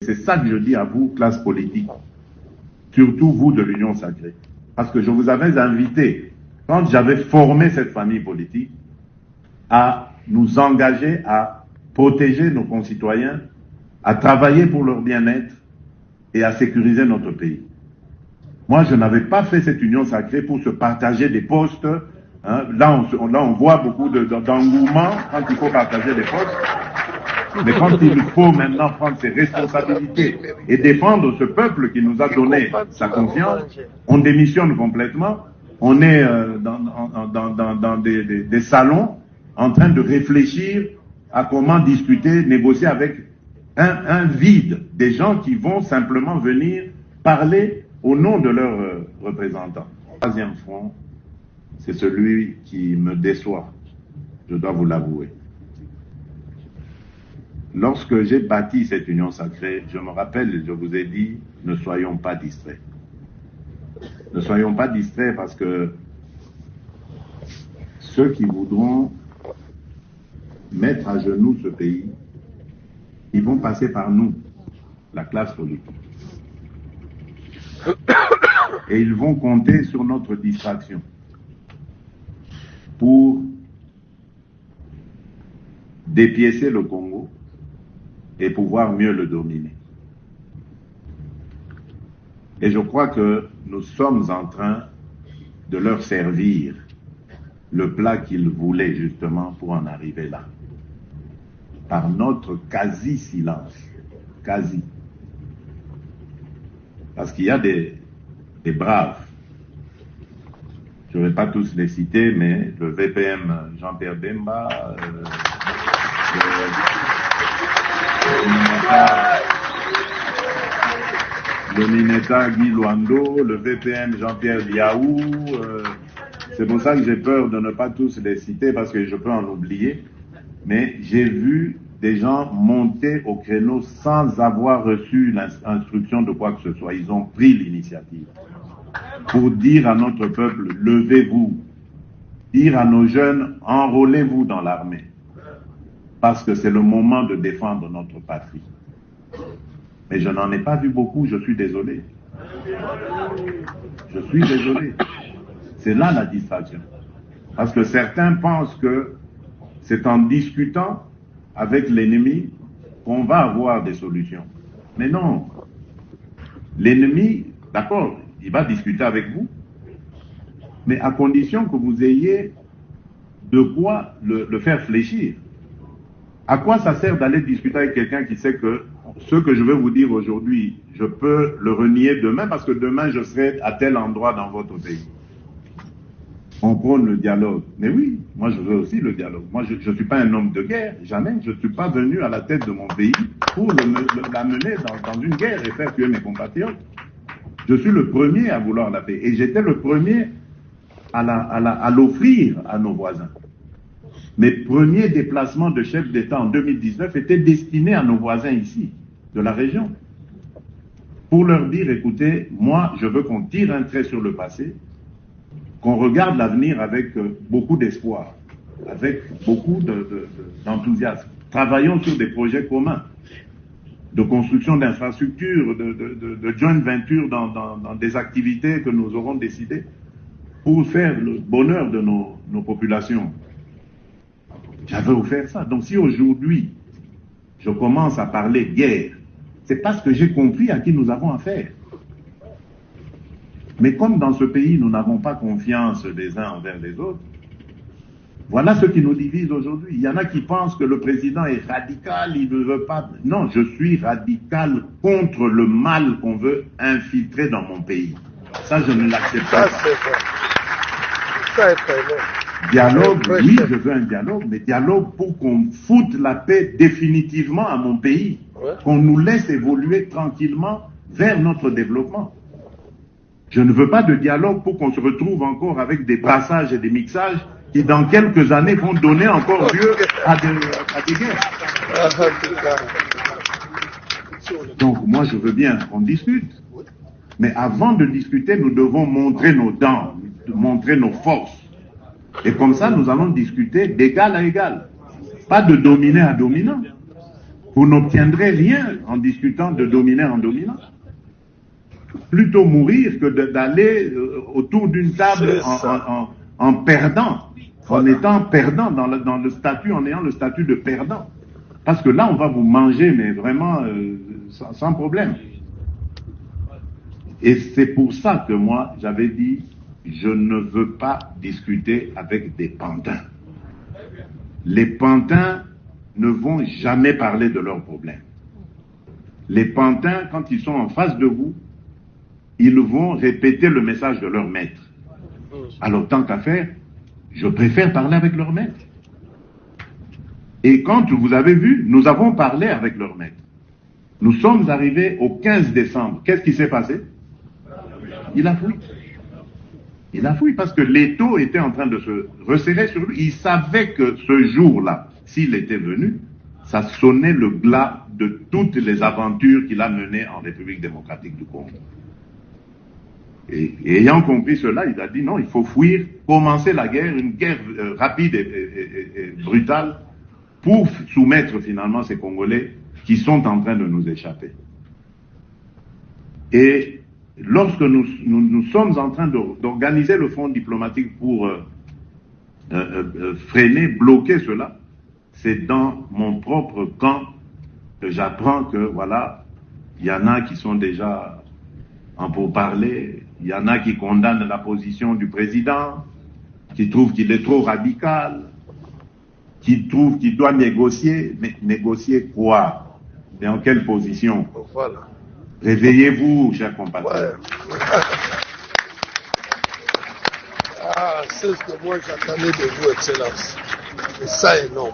C'est ça que je dis à vous, classe politique, surtout vous de l'Union Sacrée. Parce que je vous avais invité, quand j'avais formé cette famille politique, à nous engager à protéger nos concitoyens, à travailler pour leur bien-être et à sécuriser notre pays. Moi, je n'avais pas fait cette union sacrée pour se partager des postes. Hein. Là, on voit beaucoup d'engouement quand il faut partager des postes. Mais quand il faut maintenant prendre ses responsabilités et défendre ce peuple qui nous a donné sa confiance, on démissionne complètement. On est dans des salons en train de réfléchir à comment discuter, négocier avec un vide, des gens qui vont simplement venir parler au nom de leurs représentants. Le troisième front, c'est celui qui me déçoit, je dois vous l'avouer. Lorsque j'ai bâti cette union sacrée, je me rappelle, je vous ai dit, ne soyons pas distraits. Ne soyons pas distraits parce que ceux qui voudront mettre à genoux ce pays, ils vont passer par nous, la classe politique. Et ils vont compter sur notre distraction pour dépiécer le Congo et pouvoir mieux le dominer. Et je crois que nous sommes en train de leur servir le plat qu'ils voulaient justement pour en arriver là. Par notre quasi-silence. Quasi. Parce qu'il y a des braves. Je ne vais pas tous les citer, mais le VPM Jean-Pierre Bemba, le Mineta Guy Luando, le VPM Jean-Pierre Diaou. C'est pour ça que j'ai peur de ne pas tous les citer parce que je peux en oublier. Mais j'ai vu des gens monter au créneau sans avoir reçu l'instruction de quoi que ce soit. Ils ont pris l'initiative pour dire à notre peuple, levez-vous. Dire à nos jeunes, enrôlez-vous dans l'armée. Parce que c'est le moment de défendre notre patrie. Mais je n'en ai pas vu beaucoup, je suis désolé. Je suis désolé. C'est là la distraction. Parce que certains pensent que c'est en discutant avec l'ennemi qu'on va avoir des solutions. Mais non. L'ennemi, d'accord, il va discuter avec vous, mais à condition que vous ayez de quoi le faire fléchir. À quoi ça sert d'aller discuter avec quelqu'un qui sait que ce que je vais vous dire aujourd'hui, je peux le renier demain parce que demain je serai à tel endroit dans votre pays. On prône le dialogue. Mais oui, moi je veux aussi le dialogue. Moi je ne suis pas un homme de guerre, jamais. Je ne suis pas venu à la tête de mon pays pour l'amener dans une guerre et faire tuer mes compatriotes. Je suis le premier à vouloir la paix. Et j'étais le premier à l'offrir à nos voisins. Mes premiers déplacements de chef d'État en 2019 étaient destinés à nos voisins ici, de la région. Pour leur dire, écoutez, moi je veux qu'on tire un trait sur le passé, qu'on regarde l'avenir avec beaucoup d'espoir, avec beaucoup d'enthousiasme. Travaillons sur des projets communs, de construction d'infrastructures, de joint venture dans des activités que nous aurons décidées pour faire le bonheur de nos populations. J'avais offert ça. Donc si aujourd'hui, je commence à parler guerre, c'est parce que j'ai compris à qui nous avons affaire. Mais comme dans ce pays, nous n'avons pas confiance les uns envers les autres, voilà ce qui nous divise aujourd'hui. Il y en a qui pensent que le président est radical, il ne veut pas... Non, je suis radical contre le mal qu'on veut infiltrer dans mon pays. Ça, je ne l'accepte pas. Ça est très bon. Dialogue, oui, je veux un dialogue, mais dialogue pour qu'on foute la paix définitivement à mon pays, qu'on nous laisse évoluer tranquillement vers notre développement. Je ne veux pas de dialogue pour qu'on se retrouve encore avec des brassages et des mixages qui dans quelques années vont donner encore lieu à des guerres. Donc moi je veux bien qu'on discute, mais avant de discuter, nous devons montrer nos dents, montrer nos forces. Et comme ça, nous allons discuter d'égal à égal. Pas de dominé à dominant. Vous n'obtiendrez rien en discutant de dominant en dominant. Plutôt mourir que d'aller autour d'une table en perdant, en étant perdant dans le statut, en ayant le statut de perdant. Parce que là, on va vous manger, mais vraiment sans problème. Et c'est pour ça que moi, j'avais dit, je ne veux pas discuter avec des pantins. Les pantins ne vont jamais parler de leurs problèmes. Les pantins, quand ils sont en face de vous, ils vont répéter le message de leur maître. Alors, tant qu'à faire, je préfère parler avec leur maître. Et quand vous avez vu, nous avons parlé avec leur maître. Nous sommes arrivés au 15 décembre. Qu'est-ce qui s'est passé? Il a fui. Il a fui parce que l'étau était en train de se resserrer sur lui. Il savait que ce jour-là, s'il était venu, ça sonnait le glas de toutes les aventures qu'il a menées en République démocratique du Congo. Et ayant compris cela, il a dit non, il faut fuir, commencer la guerre, une guerre rapide et brutale, pour soumettre finalement ces Congolais qui sont en train de nous échapper. Et lorsque nous sommes en train d'organiser le front diplomatique pour freiner, bloquer cela, c'est dans mon propre camp que j'apprends que voilà, il y en a qui sont déjà en pourparlers, il y en a qui condamnent la position du président, qui trouvent qu'il est trop radical, qui trouvent qu'il doit négocier. Mais négocier quoi? Et en quelle position? Voilà. Réveillez-vous, chers compatriotes. Ouais. Ah, c'est ce que moi j'attendais de vous, Excellence. Et ça est énorme.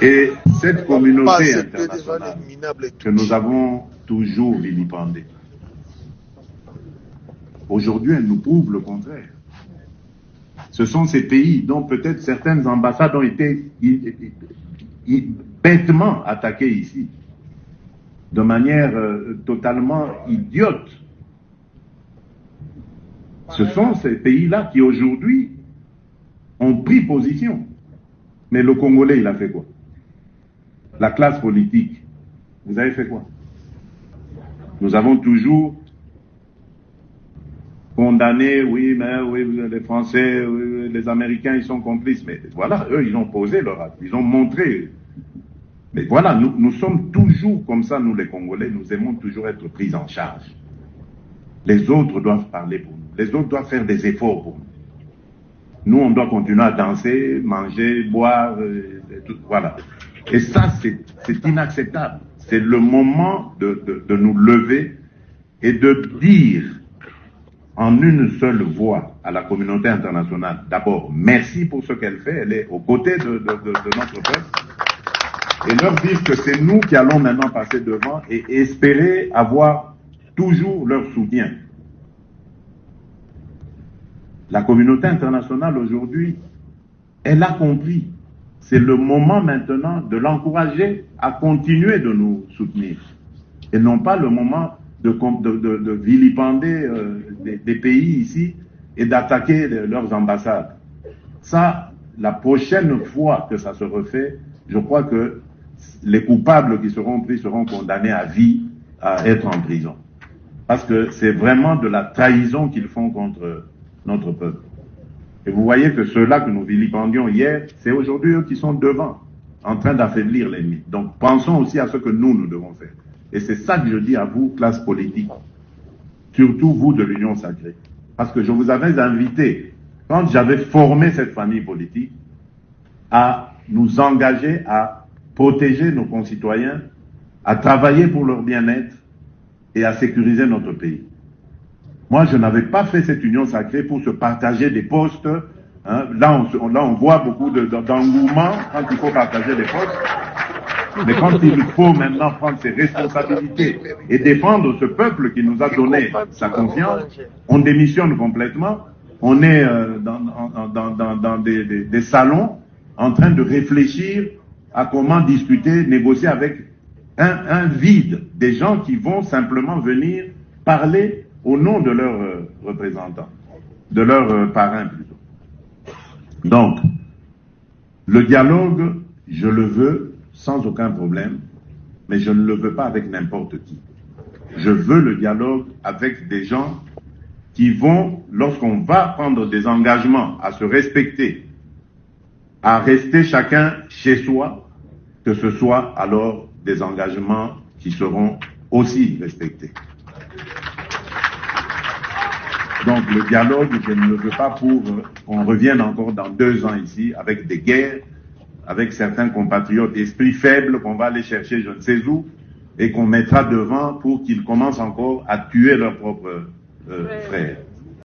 Et cette communauté internationale internationale que nous avons toujours vilipendée, aujourd'hui, elle nous prouve le contraire. Ce sont ces pays dont peut-être certaines ambassades ont été bêtement attaquées ici, de manière totalement idiote. Ce sont ces pays-là qui aujourd'hui ont pris position. Mais le Congolais, il a fait quoi? La classe politique, vous avez fait quoi? Nous avons toujours condamné, oui, mais oui, les Français, oui, les Américains, ils sont complices. Mais voilà, eux, ils ont posé leur acte, ils ont montré. Mais voilà, nous sommes toujours comme ça, nous les Congolais, nous aimons toujours être pris en charge. Les autres doivent parler pour nous. Les autres doivent faire des efforts pour nous. Nous, on doit continuer à danser, manger, boire, tout, voilà. Et ça, c'est inacceptable. C'est le moment de nous lever et de dire en une seule voix à la communauté internationale, d'abord, merci pour ce qu'elle fait, elle est aux côtés de notre peuple, et leur dire que c'est nous qui allons maintenant passer devant et espérer avoir toujours leur soutien. La communauté internationale aujourd'hui, elle a compris. C'est le moment maintenant de l'encourager à continuer de nous soutenir. Et non pas le moment de vilipender des pays ici et d'attaquer leurs ambassades. Ça, la prochaine fois que ça se refait, je crois que les coupables qui seront pris seront condamnés à vie à être en prison. Parce que c'est vraiment de la trahison qu'ils font contre notre peuple. Et vous voyez que ceux-là que nous vilipendions hier, c'est aujourd'hui eux qui sont devant, en train d'affaiblir l'ennemi. Donc pensons aussi à ce que nous devons faire. Et c'est ça que je dis à vous, classe politique, surtout vous de l'Union sacrée. Parce que je vous avais invité, quand j'avais formé cette famille politique, à nous engager à protéger nos concitoyens, à travailler pour leur bien-être et à sécuriser notre pays. Moi, je n'avais pas fait cette union sacrée pour se partager des postes. Hein. Là, on voit beaucoup d'engouement quand il faut partager des postes. Mais quand il faut maintenant prendre ses responsabilités et défendre ce peuple qui nous a donné sa confiance, on démissionne complètement. On est dans des salons en train de réfléchir à comment discuter, négocier avec un vide. Des gens qui vont simplement venir parler au nom de leurs représentants, de leurs parrains plutôt. Donc, le dialogue, je le veux sans aucun problème, mais je ne le veux pas avec n'importe qui. Je veux le dialogue avec des gens qui vont, lorsqu'on va prendre des engagements à se respecter, à rester chacun chez soi, que ce soit alors des engagements qui seront aussi respectés. Donc le dialogue, je ne le veux pas pour qu'on revienne encore dans 2 ans ici avec des guerres, avec certains compatriotes esprits faibles qu'on va aller chercher je ne sais où et qu'on mettra devant pour qu'ils commencent encore à tuer leurs propres frères.